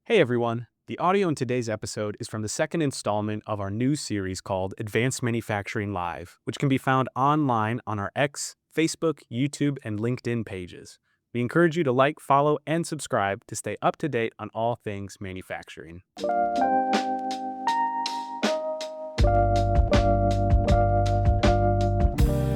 Hey everyone! The audio in today's episode is from the second installment of our new series called Advanced Manufacturing Live, which can be found online on our X, Facebook, YouTube, and LinkedIn pages. We encourage you to like, follow, and subscribe to stay up to date on all things manufacturing.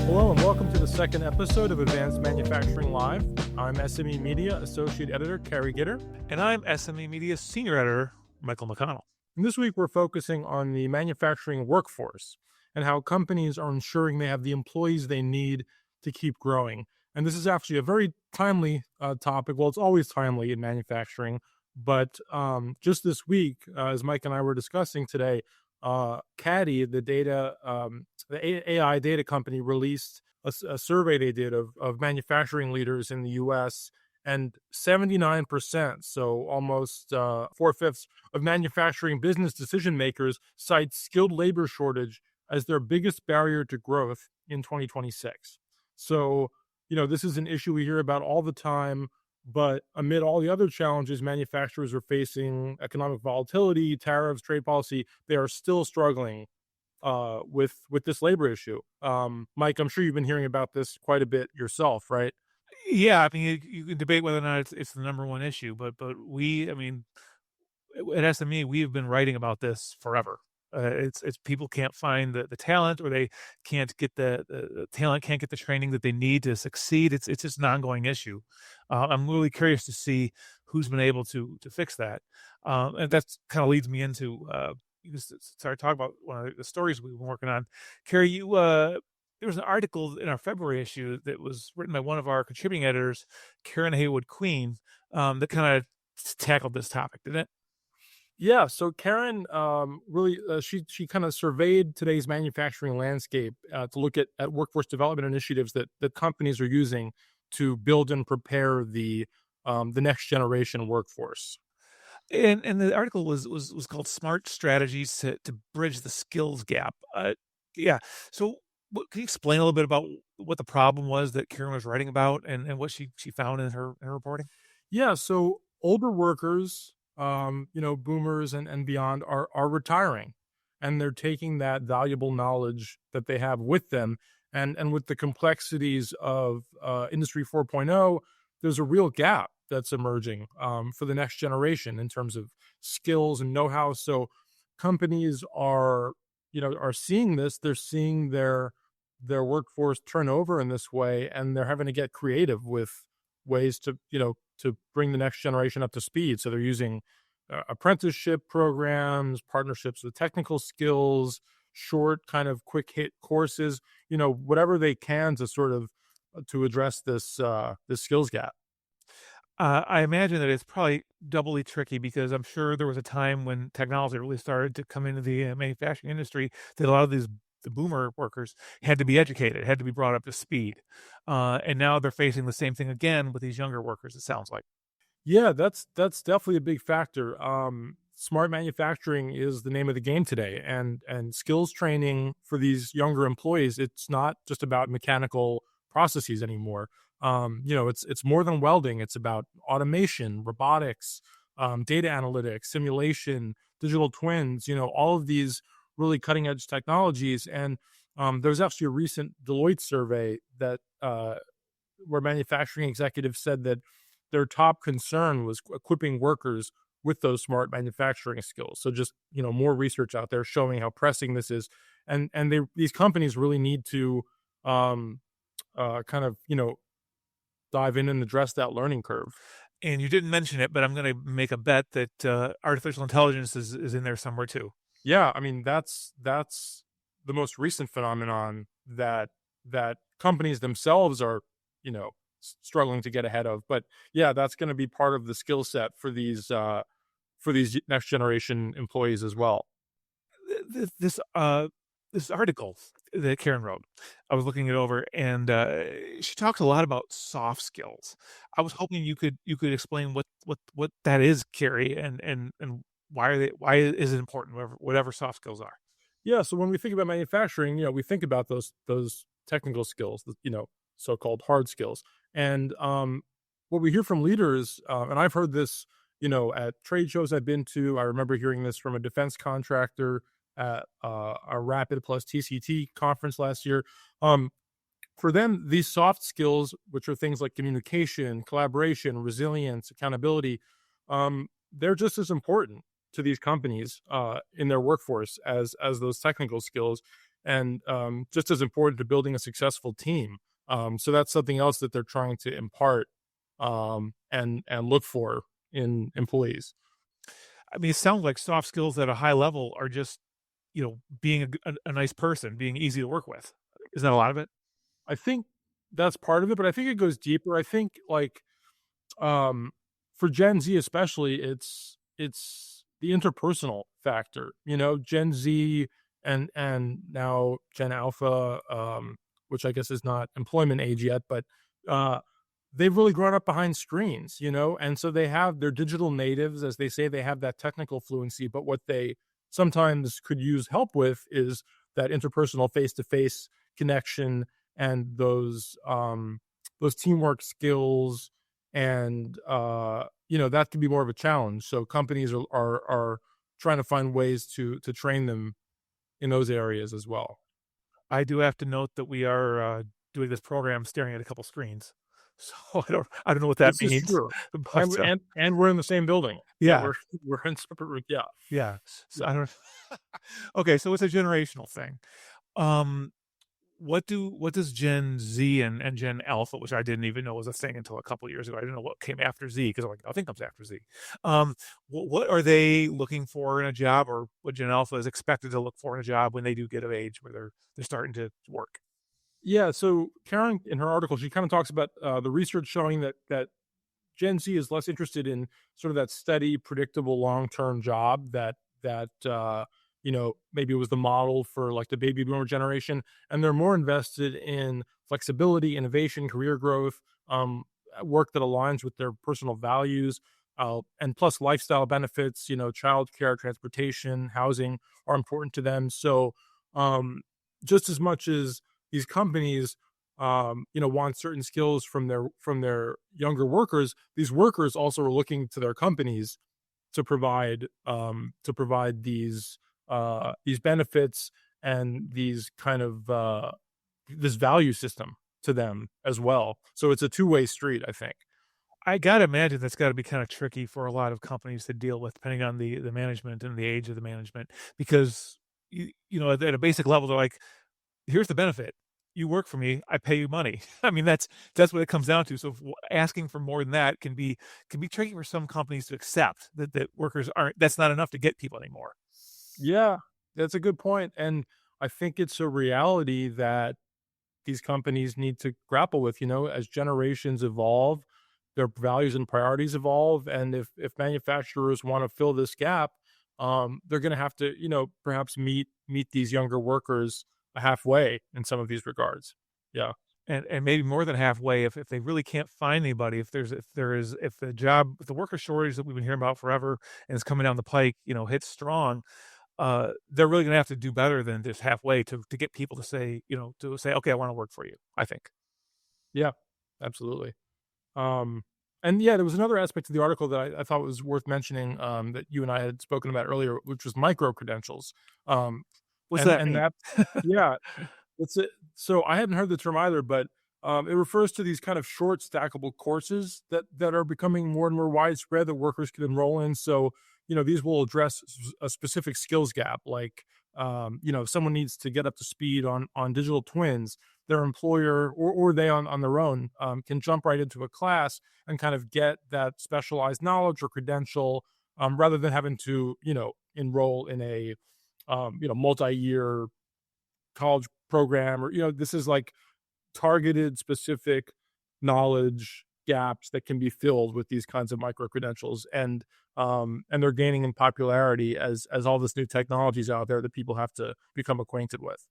Hello and welcome to the second episode of Advanced Manufacturing Live. I'm SME Media Associate Editor Carrie Gitter. And I'm SME Media Senior Editor Michael McConnell. And this week we're focusing on the manufacturing workforce and how companies are ensuring they have the employees they need to keep growing. And this is actually a very timely topic. Well, it's always timely in manufacturing, but just this week, as Mike and I were discussing today, Caddy, the AI data company, released a survey they did of manufacturing leaders in the U.S., and 79%, so almost 4/5 of manufacturing business decision makers cite skilled labor shortage as their biggest barrier to growth in 2026. So, this is an issue we hear about all the time, but amid all the other challenges manufacturers are facing, economic volatility, tariffs, trade policy, they are still struggling with this labor issue. Mike, I'm sure you've been hearing about this quite a bit yourself, right? Yeah, I mean, you can debate whether or not it's the number one issue, but I mean, at SME, we have been writing about this forever. It's people can't find the talent, or they can't get the talent, can't get the training that they need to succeed. It's just an ongoing issue. I'm really curious to see who's been able to fix that, and that's kind of leads me into start talking about one of the stories we've been working on. Carrie, there was an article in our February issue that was written by one of our contributing editors, Karen Haywood Queen, that kind of tackled this topic, didn't it? Yeah, so Karen really she kind of surveyed today's manufacturing landscape to look at workforce development initiatives that companies are using to build and prepare the next generation workforce. And the article was called "Smart Strategies to Bridge the Skills Gap." Yeah. So, can you explain a little bit about what the problem was that Karen was writing about, and what she found in her reporting? Yeah, so older workers, boomers and beyond are retiring, and they're taking that valuable knowledge that they have with them, and with the complexities of Industry 4.0, there's a real gap that's emerging for the next generation in terms of skills and know-how. So companies are seeing this. They're seeing their workforce turn over in this way, and they're having to get creative with ways to bring the next generation up to speed. So they're using apprenticeship programs, partnerships with technical skills, short kind of quick hit courses, whatever they can to sort of to address this skills gap. I imagine that it's probably doubly tricky, because I'm sure there was a time when technology really started to come into the manufacturing industry that a lot of the boomer workers had to be educated, had to be brought up to speed. And now they're facing the same thing again with these younger workers, it sounds like. Yeah, that's definitely a big factor. Smart manufacturing is the name of the game today, and skills training for these younger employees. It's not just about mechanical processes anymore. It's more than welding. It's about automation, robotics, data analytics, simulation, digital twins. All of these really cutting edge technologies. And there was actually a recent Deloitte survey that where manufacturing executives said that their top concern was equipping workers with those smart manufacturing skills. So just, more research out there showing how pressing this is. And these companies really need to kind of, dive in and address that learning curve. And you didn't mention it, but I'm going to make a bet that artificial intelligence is in there somewhere too. Yeah, I mean, that's the most recent phenomenon that companies themselves are, struggling to get ahead of. But yeah, that's going to be part of the skill set for these next generation employees as well. This article that Karen wrote, I was looking it over, and she talks a lot about soft skills. I was hoping you could explain what that is, Carrie, and why is it important, whatever soft skills are. Yeah, so when we think about manufacturing, we think about those technical skills, so-called hard skills. And what we hear from leaders, and I've heard this at trade shows I've been to. I remember hearing this from a defense contractor at a Rapid plus TCT conference last year. For them, these soft skills, which are things like communication, collaboration, resilience, accountability, they're just as important to these companies in their workforce as those technical skills, and just as important to building a successful team. So that's something else that they're trying to impart and look for in employees. I mean, it sounds like soft skills at a high level are just, being a nice person, being easy to work with. Is that a lot of it? I think that's part of it, but I think it goes deeper. I think um, for Gen Z especially, it's the interpersonal factor. Gen Z and now Gen Alpha, which I guess is not employment age yet, but uh, they've really grown up behind screens, and so they're digital natives, as they say. They have that technical fluency, but what they sometimes could use help with is that interpersonal face-to-face connection and those teamwork skills, and that can be more of a challenge. So companies are trying to find ways to train them in those areas as well. I do have to note that we are doing this program staring at a couple screens, so I don't know what that This is means, true, and but and we're in the same building. Yeah, yeah, we're in separate. Yeah, yeah. So yeah. I don't. Okay, so it's a generational thing. Um, what does Gen Z and Gen Alpha, which I didn't even know was a thing until a couple years ago. I didn't know what came after Z because I'm like, nothing comes after Z. What are they looking for in a job, or what Gen Alpha is expected to look for in a job when they do get of age where they're starting to work? Yeah, so Karen, in her article, she kind of talks about the research showing that Gen Z is less interested in sort of that steady, predictable, long-term job that maybe it was the model for like the baby boomer generation, and they're more invested in flexibility, innovation, career growth, work that aligns with their personal values, and plus lifestyle benefits. Childcare, transportation, housing are important to them. So, just as much as these companies want certain skills from their younger workers, these workers also are looking to their companies to provide these benefits and these kind of this value system to them as well. So it's a two-way street, I think. I gotta imagine that's got to be kind of tricky for a lot of companies to deal with, depending on the management and the age of the management, because at a basic level, they're like, here's the benefit. You work for me, I pay you money. I mean, that's what it comes down to. So asking for more than that can be tricky for some companies to accept that workers aren't. That's not enough to get people anymore. Yeah, that's a good point, and I think it's a reality that these companies need to grapple with, as generations evolve, their values and priorities evolve. And if manufacturers want to fill this gap, they're going to have to, perhaps meet these younger workers halfway in some of these regards. Yeah. And maybe more than halfway if they really can't find anybody, if the worker shortage that we've been hearing about forever and is coming down the pike, hits strong, they're really gonna have to do better than just halfway to get people to say, "Okay, I wanna work for you," I think. Yeah, absolutely. Um, and yeah, there was another aspect of the article that I thought was worth mentioning, that you and I had spoken about earlier, which was micro credentials. Um, What's and that and mean? that, yeah, It's it. So I hadn't heard the term either, but it refers to these kind of short stackable courses that are becoming more and more widespread that workers can enroll in. So these will address a specific skills gap, like if someone needs to get up to speed on digital twins, their employer or they on their own can jump right into a class and kind of get that specialized knowledge or credential, rather than having to enroll in a multi-year college program. Or this is like targeted specific knowledge gaps that can be filled with these kinds of micro credentials, and they're gaining in popularity as all this new technologies out there that people have to become acquainted with.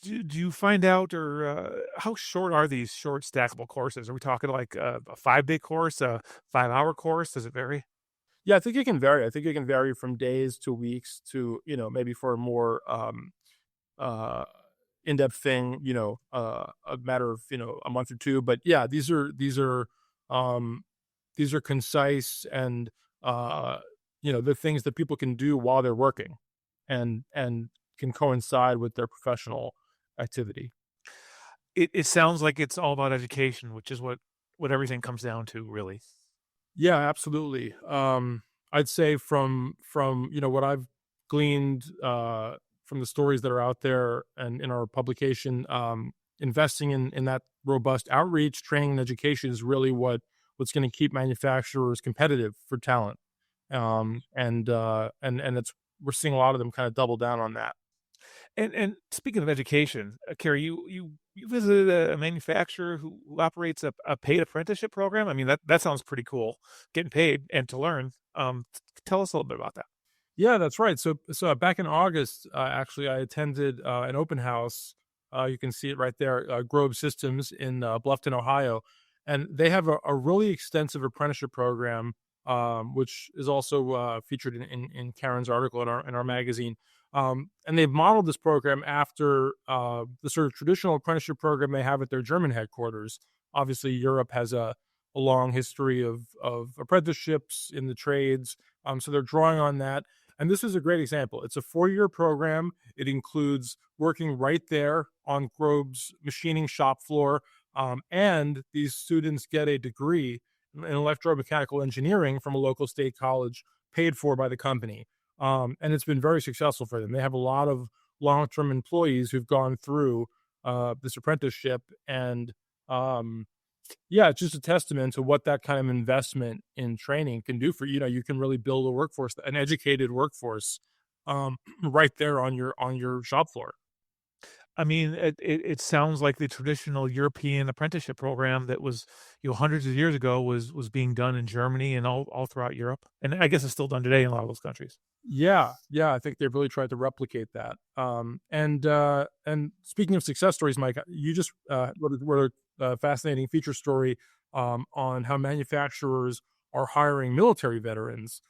Do you find out, or how short are these short stackable courses? Are we talking like a 5-day course, a 5-hour course? Does it vary? Yeah, I think it can vary. I think it can vary from days to weeks to maybe for a more uh in-depth thing, a matter of a month or two. But yeah, these are concise and uh, the things that people can do while they're working, and can coincide with their professional activity. It sounds like it's all about education, which is what everything comes down to, really. Yeah, absolutely. I'd say from what I've gleaned from the stories that are out there and in our publication, investing in that robust outreach, training, and education is really what's going to keep manufacturers competitive for talent. And it's we're seeing a lot of them kind of double down on that. And speaking of education, Carrie, you visited a manufacturer who operates a paid apprenticeship program. I mean, that sounds pretty cool, getting paid and to learn. Tell us a little bit about that. Yeah, that's right. So back in August, actually, I attended an open house. You can see it right there, Grove Systems in Bluffton, Ohio, and they have a really extensive apprenticeship program, which is also featured in Karen's article in our magazine. And they've modeled this program after the sort of traditional apprenticeship program they have at their German headquarters. Obviously, Europe has a long history of apprenticeships in the trades, so they're drawing on that, and this is a great example. It's a 4-year program. It includes working right there on Grove's machining shop floor. And these students get a degree in electromechanical engineering from a local state college paid for by the company. And it's been very successful for them. They have a lot of long term employees who've gone through this apprenticeship. And yeah, it's just a testament to what that kind of investment in training can do for you can really build a workforce, an educated workforce, right there on your shop floor. I mean, it sounds like the traditional European apprenticeship program that was, hundreds of years ago was being done in Germany and all throughout Europe, and I guess it's still done today in a lot of those countries. Yeah, yeah, I think they've really tried to replicate that. And speaking of success stories, Mike, you just wrote a fascinating feature story on how manufacturers are hiring military veterans.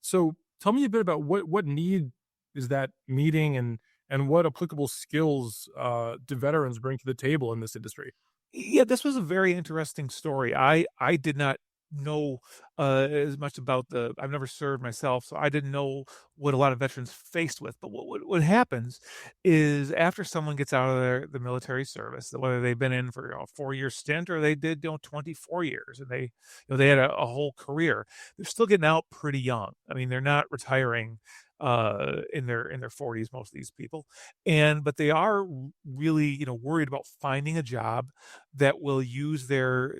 So tell me a bit about what need is that meeting, and what applicable skills do veterans bring to the table in this industry? Yeah, this was a very interesting story. I did not know as much about the. I've never served myself, so I didn't know what a lot of veterans faced with. But what happens is after someone gets out of the military service, whether they've been in for a 4-year stint or they did 24 years, and they had a whole career, they're still getting out pretty young. I mean, they're not retiring in their 40s, most of these people, but they are really worried about finding a job that will use their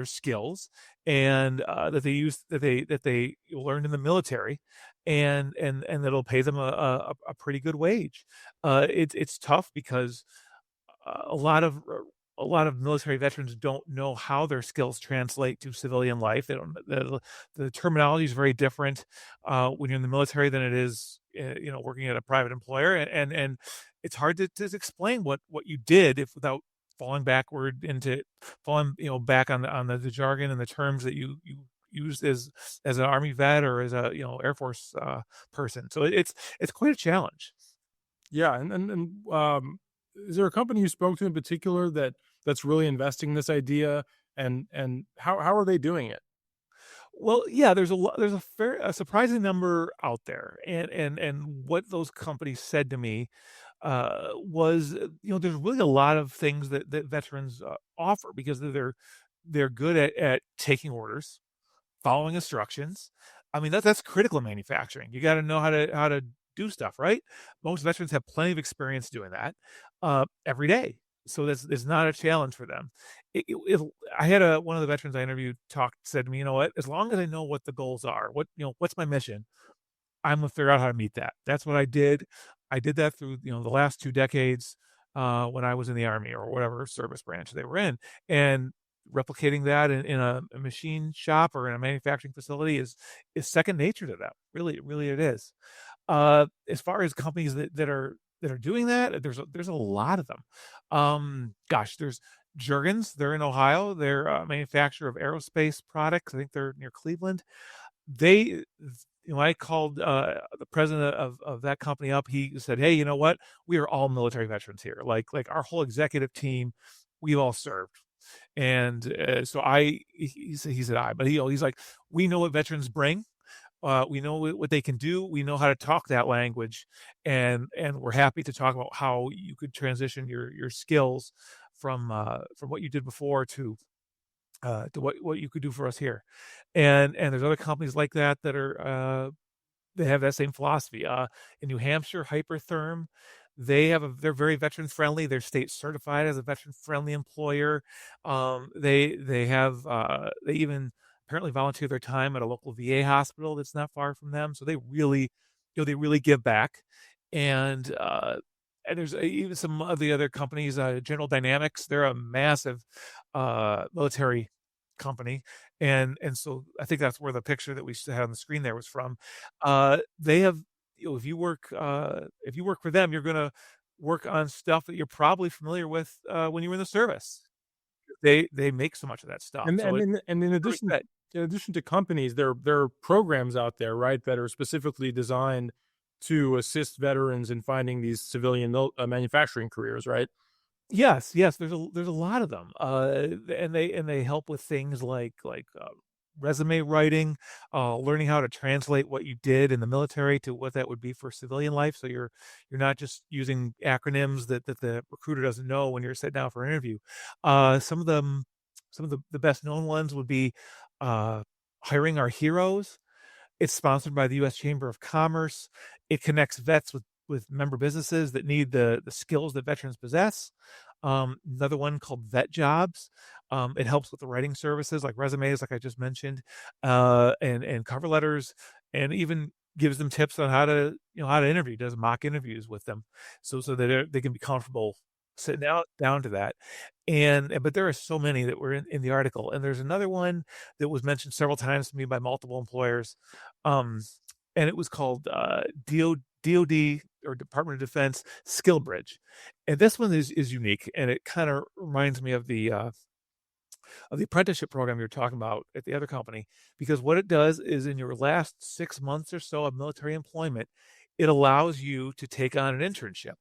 skills, and that they learned in the military, and that'll pay them a pretty good wage. It's tough because a lot of military veterans don't know how their skills translate to civilian life. They don't. The terminology is very different when you're in the military than it is, working at a private employer, and it's hard to explain what you did if without falling backward into falling back on the jargon and the terms that you used as an army vet or as a Air Force person. So it's quite a challenge. Yeah, and is there a company you spoke to in particular that's really investing in this idea, and how are they doing it? Well, yeah, there's a surprising number out there, and what those companies said to me was, there's really a lot of things that veterans offer because they're good at taking orders, following instructions. I mean, that's critical in manufacturing. You got to know how to do stuff, right? Most veterans have plenty of experience doing that every day, so that's it's not a challenge for them. I had one of the veterans I interviewed said to me, you know what? As long as I know what the goals are, what's my mission, I'm gonna figure out how to meet that. That's what I did. I did that through the last 2 decades when I was in the army or whatever service branch they were in, and replicating that in a machine shop or in a manufacturing facility is second nature to them. Really, really, it is. As far as companies that are doing that, there's a lot of them. Gosh, there's Jurgens. They're in Ohio. They're a manufacturer of aerospace products. I think they're near Cleveland. They, I called the president of that company up. He said, "Hey, you know what? We are all military veterans here. Like our whole executive team, we've all served." And so he said, but he's like, we know what veterans bring. We know what they can do. We know how to talk that language, and we're happy to talk about how you could transition your skills from what you did before to what you could do for us here. And there's other companies like that that are they have that same philosophy. In New Hampshire, Hypertherm, they're very veteran friendly. They're state certified as a veteran friendly employer. They even apparently volunteer their time at a local VA hospital that's not far from them. So they really give back. And there's even some of the other companies, General Dynamics. They're a massive military company, and so I think that's where the picture that we had on the screen there was from. They have, if you work for them, you're gonna work on stuff that you're probably familiar with when you were in the service. They make so much of that stuff, And so and it's in and in perfect addition fit. in addition to companies, there are programs out there, right, that are specifically designed to assist veterans in finding these civilian manufacturing careers, right? Yes, yes, there's a lot of them, and they help with things like resume writing, learning how to translate what you did in the military to what that would be for civilian life, so you're not just using acronyms that the recruiter doesn't know when you're sitting down for an interview. Some of them, some of the best known ones would be uh, hiring our heroes. It's sponsored by the U.S. Chamber of Commerce. It connects vets with member businesses that need the skills that veterans possess. Another one called Vet Jobs. It helps with the writing services like resumes, like I just mentioned, and cover letters, and even gives them tips on how to interview. Does mock interviews with them, so that they can be comfortable sitting down to that. But there are so many that were in the article, and there's another one that was mentioned several times to me by multiple employers, um, and it was called DoD or Department of Defense Skill Bridge, and this one is unique, and it kind of reminds me of the apprenticeship program you're talking about at the other company, because what it does is in your last 6 months or so of military employment, it allows you to take on an internship,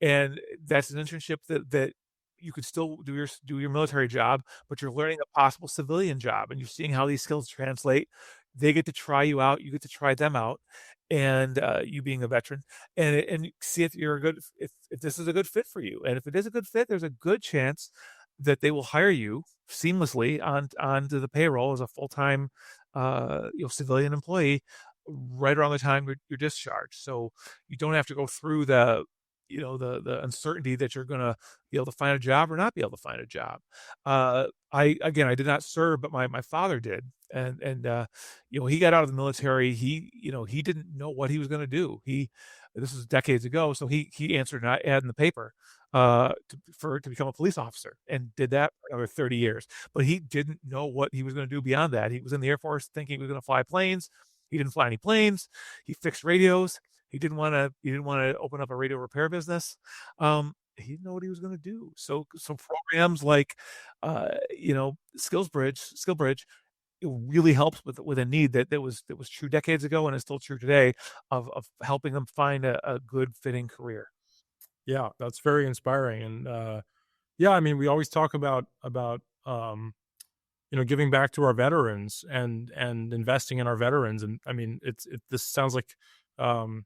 and that's an internship that you could still do your military job, but you're learning a possible civilian job, and you're seeing how these skills translate. They get to try you out, you get to try them out, and you being a veteran, and see if you're a good if this is a good fit for you, and if it is a good fit, there's a good chance that they will hire you seamlessly onto the payroll as a full time civilian employee right around the time you're discharged. So you don't have to go through the uncertainty that you're going to be able to find a job or not be able to find a job. I did not serve, but my father did, and he got out of the military. He didn't know what he was going to do. This was decades ago, so he answered an ad in the paper to become a police officer, and did that for another 30 years. But he didn't know what he was going to do beyond that. He was in the Air Force thinking he was going to fly planes. He didn't fly any planes. He fixed radios. He didn't want to open up a radio repair business. He didn't know what he was going to do. So programs like Skill Bridge, it really helps with a need that was true decades ago and is still true today, of helping them find a good fitting career. Yeah, that's very inspiring, and, yeah, I mean, we always talk about, giving back to our veterans and investing in our veterans, and, I mean, this sounds like, um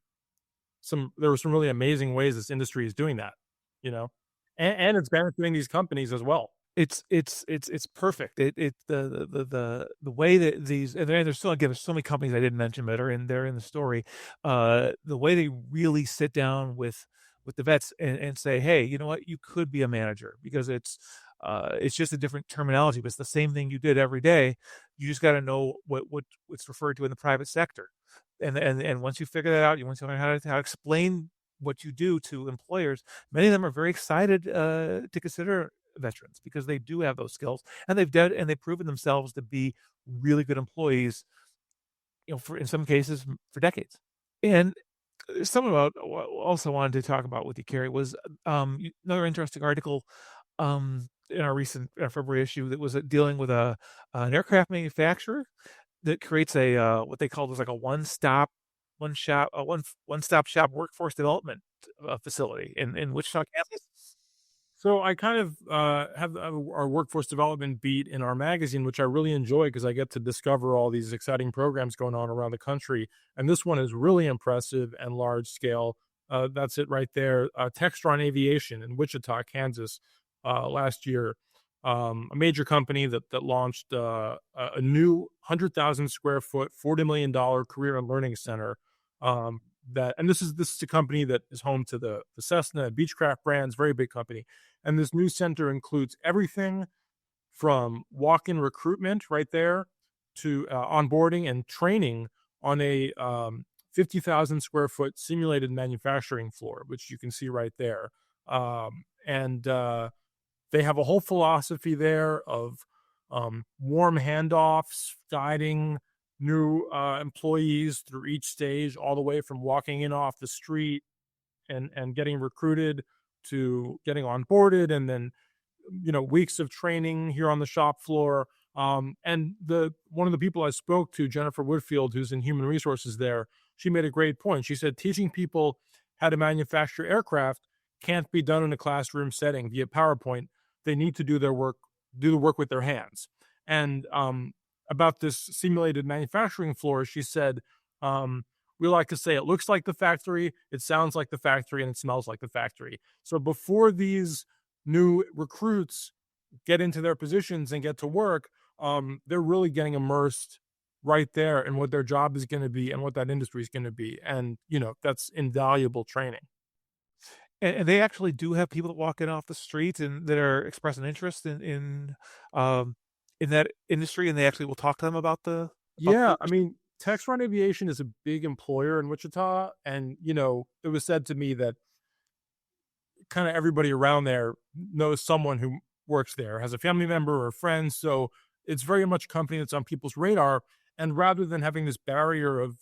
there were some really amazing ways this industry is doing that, you know? And it's benefiting these companies as well. It's perfect. It the way that these, and there's still, again, there's so many companies I didn't mention that they're in the story. The way they really sit down with the vets and say, hey, you know what, you could be a manager, because it's just a different terminology, but it's the same thing you did every day. You just got to know what's referred to in the private sector, and once you figure that out, once you learn how to explain what you do to employers, many of them are very excited to consider veterans, because they do have those skills, and they've proven themselves to be really good employees, for in some cases for decades. And something about also wanted to talk about with you, Carrie, was another interesting article in our recent February issue that was dealing with an aircraft manufacturer that creates a what they called was like a one stop shop workforce development facility in Wichita, Kansas. So I kind of have our workforce development beat in our magazine, which I really enjoy because I get to discover all these exciting programs going on around the country. And this one is really impressive and large scale. That's it right there. Textron Aviation in Wichita, Kansas, last year. A major company that launched a new 100,000 square foot, $40 million career and learning center. That and this is a company that is home to the Cessna and Beechcraft brands, very big company. And this new center includes everything from walk-in recruitment right there to onboarding and training on a 50,000 square foot simulated manufacturing floor, which you can see right there. And They have a whole philosophy there of warm handoffs, guiding new employees through each stage, all the way from walking in off the street and getting recruited to getting onboarded, and then weeks of training here on the shop floor. And the one of the people I spoke to, Jennifer Woodfield, who's in human resources there, she made a great point. She said teaching people how to manufacture aircraft can't be done in a classroom setting via PowerPoint. They need to do the work with their hands. And About this simulated manufacturing floor, she said, we like to say it looks like the factory, it sounds like the factory, and it smells like the factory. So before these new recruits get into their positions and get to work, they're really getting immersed right there in what their job is going to be and what that industry is going to be. And, that's invaluable training. And they actually do have people that walk in off the street and that are expressing interest in that industry, and they actually will talk to them about Yeah, I position? mean, Textron Aviation is a big employer in Wichita, and it was said to me that kind of everybody around there knows someone who works there, has a family member or a friend. So it's very much a company that's on people's radar. And rather than having this barrier of,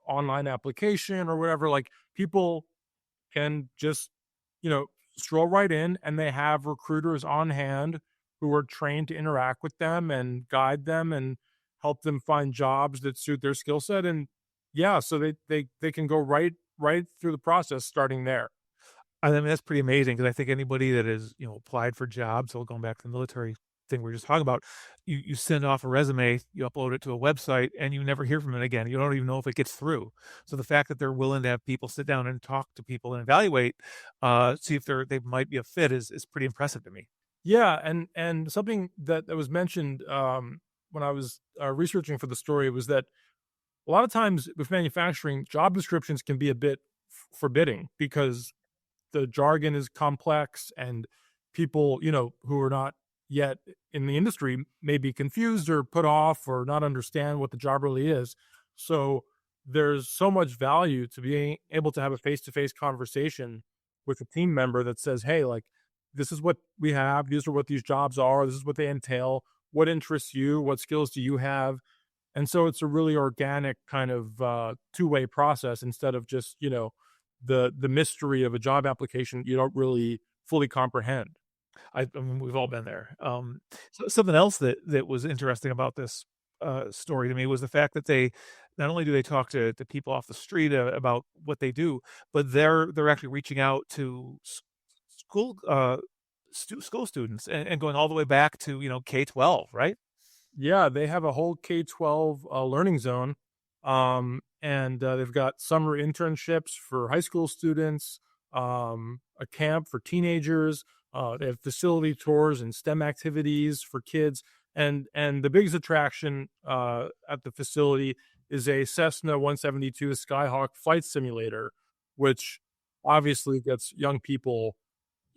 online application or whatever, like people can just, you know, stroll right in, and they have recruiters on hand who are trained to interact with them and guide them and help them find jobs that suit their skill set. And yeah, so they can go right through the process starting there. I mean, that's pretty amazing because I think anybody that is, applied for jobs, so going back to the military thing we are just talking about, you send off a resume, you upload it to a website, and you never hear from it again. You don't even know if it gets through. So the fact that they're willing to have people sit down and talk to people and evaluate, see if they might be a fit is pretty impressive to me. Yeah, and something that was mentioned when I was researching for the story was that a lot of times with manufacturing, job descriptions can be a bit forbidding because the jargon is complex, and people, who are not yet in the industry may be confused or put off or not understand what the job really is. So there's so much value to being able to have a face-to-face conversation with a team member that says, hey, like, this is what we have, these are what these jobs are, this is what they entail, what interests you, what skills do you have. And so it's a really organic kind of two-way process instead of just, the mystery of a job application you don't really fully comprehend. I mean, we've all been there. Something else that was interesting about this story to me was the fact that they not only do they talk to people off the street about what they do, but they're actually reaching out to school school students and going all the way back to K-12, right? Yeah, they have a whole K-12 learning zone. And they've got summer internships for high school students, a camp for teenagers. They have facility tours and STEM activities for kids. And the biggest attraction at the facility is a Cessna 172 Skyhawk flight simulator, which obviously gets young people,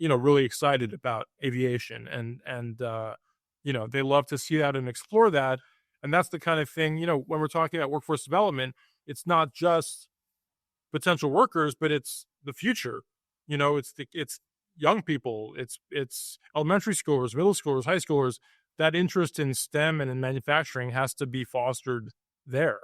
really excited about aviation, and they love to see that and explore that. And that's the kind of thing, when we're talking about workforce development, it's not just potential workers, but it's the future. It's young people, it's elementary schoolers, middle schoolers, high schoolers. That interest in STEM and in manufacturing has to be fostered there.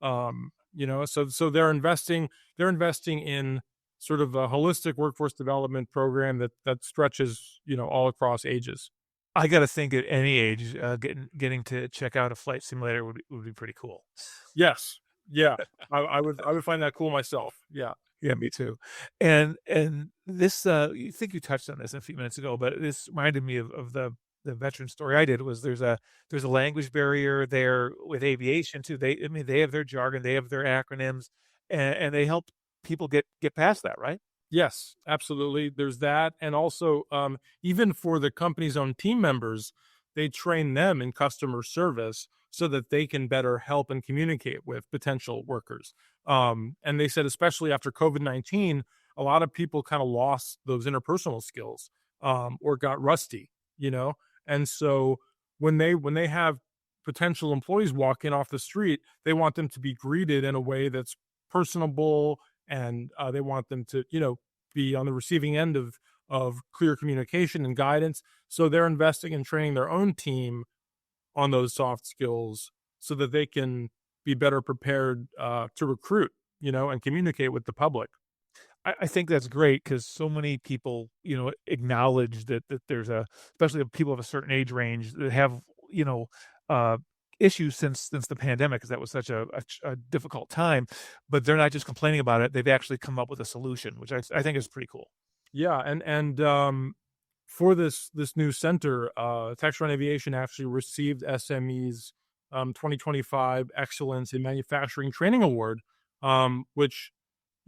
So they're investing in sort of a holistic workforce development program that stretches, all across ages. I got to think at any age, getting to check out a flight simulator would be pretty cool. Yes. Yeah. I would find that cool myself. Yeah. Yeah, me too. And this, you think you touched on this a few minutes ago, but this reminded me of the veteran story I did. Was there's a language barrier there with aviation too. I mean, they have their jargon, they have their acronyms, and they help people get past that, right? Yes, absolutely. There's that. And also, even for the company's own team members, they train them in customer service so that they can better help and communicate with potential workers. And they said, especially after COVID-19, a lot of people kind of lost those interpersonal skills, or got rusty, you know? And so when they have potential employees walk in off the street, they want them to be greeted in a way that's personable, and they want them to, be on the receiving end of clear communication and guidance. So they're investing in training their own team on those soft skills so that they can be better prepared to recruit, and communicate with the public. I think that's great because so many people, acknowledge that there's especially people of a certain age range that have, you know, uh, issues since the pandemic because that was such a difficult time, but they're not just complaining about it; they've actually come up with a solution, which I think is pretty cool. Yeah, and for this new center, Textron Aviation actually received SME's 2025 Excellence in Manufacturing Training Award, which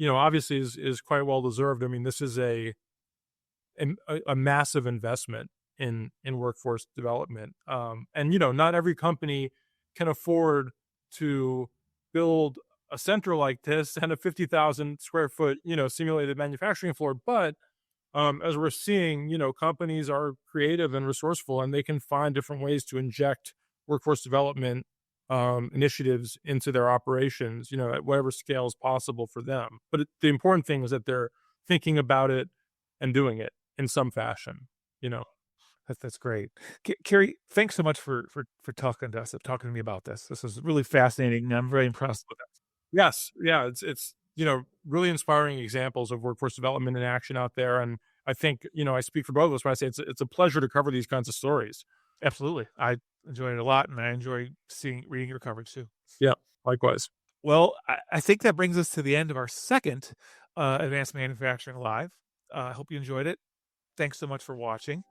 obviously is quite well deserved. I mean, this is a massive investment in workforce development, and not every company can afford to build a center like this and a 50,000 square foot simulated manufacturing floor, but as we're seeing, companies are creative and resourceful, and they can find different ways to inject workforce development initiatives into their operations, at whatever scale is possible for them. But the important thing is that they're thinking about it and doing it in some fashion. You know. That's great, Carrie. Thanks so much for talking to us, talking to me about this. This is really fascinating. And I'm very impressed with it. Yes, yeah, it's really inspiring examples of workforce development in action out there, and I think I speak for both of us when I say it's a pleasure to cover these kinds of stories. Absolutely, I enjoyed it a lot, and I enjoy reading your coverage too. Yeah, likewise. Well, I think that brings us to the end of our second Advanced Manufacturing Live. I hope you enjoyed it. Thanks so much for watching.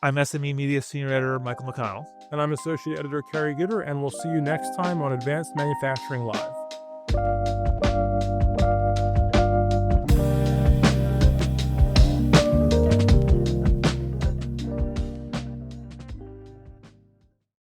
I'm SME Media Senior Editor Michael McConnell. And I'm Associate Editor Carrie Gitter, and we'll see you next time on Advanced Manufacturing Live.